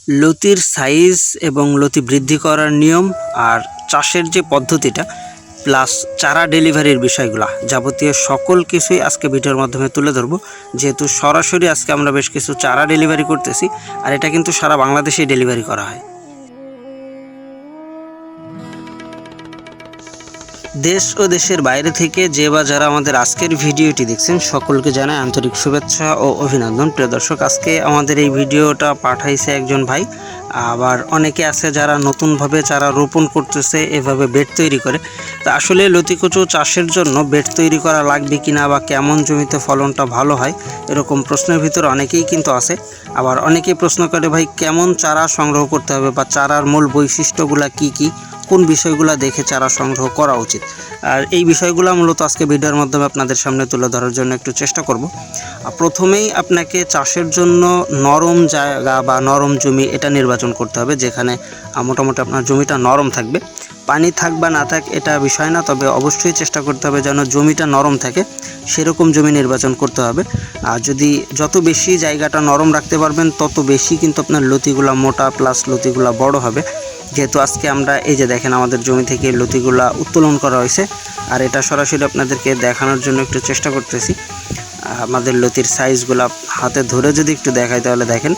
লতির size এবং লতি বৃদ্ধি করার নিয়ম আর চাষের যে পদ্ধতিটা প্লাস চারা ডেলিভারির বিষয়গুলো যাবতীয় সকল কিছুই আজকে ভিডিওর মাধ্যমে তুলে ধরবো। যেহেতু সরাসরি আজকে আমরা বেশ কিছু চারা ডেলিভারি করতেছি আর এটা কিন্তু সারা বাংলাদেশেই ডেলিভারি করা হয়। দেশ ও দেশের বাইরে থেকে যে বা যারা আমাদের আজকের ভিডিওটি দেখছেন সকলকে জানাই আন্তরিক শুভেচ্ছা ও অভিনন্দন। প্রিয় দর্শক, আজকে আমাদের এই ভিডিওটা পাঠাইছে একজন ভাই। আবার অনেকে আছে যারা নতুনভাবে চারা রোপণ করতেছে, এভাবে বেড তৈরি করে। তা আসলে লতিকচু চাষের জন্য বেড তৈরি করা লাগবে কিনা বা কেমন জমিতে ফলনটা ভালো হয়, এরকম প্রশ্নের ভিতরে অনেকেই কিন্তু আছে। আবার অনেকেই প্রশ্ন করে ভাই কেমন চারা সংগ্রহ করতে হবে বা চারার মূল বৈশিষ্ট্যগুলো কি কি, কোন বিষয়গুলো দেখে চারা সংগ্রহ করা উচিত। আর এই বিষয়গুলো মূলত আজকে ভিডিওর মাধ্যমে আপনাদের সামনে তুলে ধরার জন্য একটু চেষ্টা করব। প্রথমেই আপনাকে চাষের জন্য নরম জায়গা বা নরম জমি এটা নির্বাচন করতে হবে, যেখানে মোটামুটি আপনার জমিটা নরম থাকবে। পানি থাক বা না থাক এটা বিষয় না, তবে অবশ্যই চেষ্টা করতে হবে যেন জমিটা নরম থাকে, সেরকম জমি নির্বাচন করতে হবে। আর যদি যত বেশি জায়গাটা নরম রাখতে পারবেন তত বেশি কিন্তু আপনার লতিগুলা মোটা প্লাস লতিগুলা বড় হবে। যেহেতু আজকে আমরা এই যে দেখেন আমাদের জমি থেকে লতিগুলা উত্তোলন করা হয়েছে আর এটা সরাসরি আপনাদেরকে দেখানোর জন্য একটু চেষ্টা করতেছি। আমাদের লতির সাইজগুলা হাতে ধরে যদি একটু দেখাই তাহলে দেখেন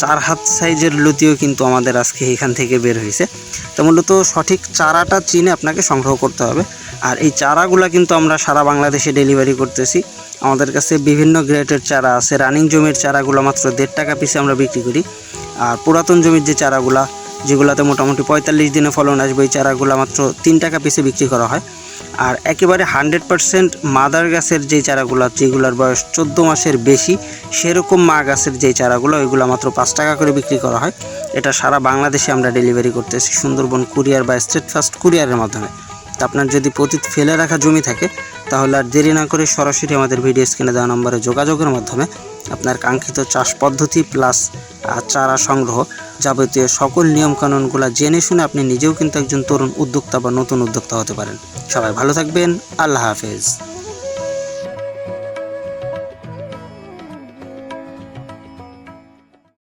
4 হাত সাইজের লতিও কিন্তু আমাদের আজকে এখান থেকে বের হয়েছে। তো মূলত সঠিক চারাটা চিনে আপনাকে সংগ্রহ করতে হবে। আর এই চারাগুলা কিন্তু আমরা সারা বাংলাদেশে ডেলিভারি করতেছি। আমাদের কাছে বিভিন্ন গ্রেডের চারা আছে। রানিং জমির চারাগুলো মাত্র 1.5 টাকা পিসে আমরা বিক্রি করি। আর পুরাতন জমির যে চারাগুলা যেগুলোতে মোটামুটি 45 দিনে ফলন আসবে, এই চারাগুলো মাত্র 3 টাকা পিসে বিক্রি করা হয়। আর একেবারে 100% মাদার গাছের যেই চারাগুলো, যেগুলোর বয়স 14 মাসের বেশি, সেরকম মা গাছের যেই চারাগুলো, ওইগুলো মাত্র 5 টাকা করে বিক্রি করা হয়। এটা সারা বাংলাদেশে আমরা ডেলিভারি করতেছি সুন্দরবন কুরিয়ার বা স্টেট ফার্স্ট কুরিয়ারের মাধ্যমে। তা আপনার যদি পতিত ফেলে রাখা জমি থাকে তাহলে আর দেরি না করে সরাসরি আমাদের ভিডিও স্ক্রিনে দেওয়া নম্বরে যোগাযোগের মাধ্যমে আপনার কাঙ্ক্ষিত চাষ পদ্ধতি প্লাস চারা সংগ্রহ যাবতীয় সকল নিয়মকানুনগুলো জেনে শুনে আপনি নিজেও কিন্তু একজন তরুণ উদ্যোক্তা বা নতুন উদ্যোক্তা হতে পারেন। সবাই ভালো থাকবেন। আল্লাহ হাফেজ।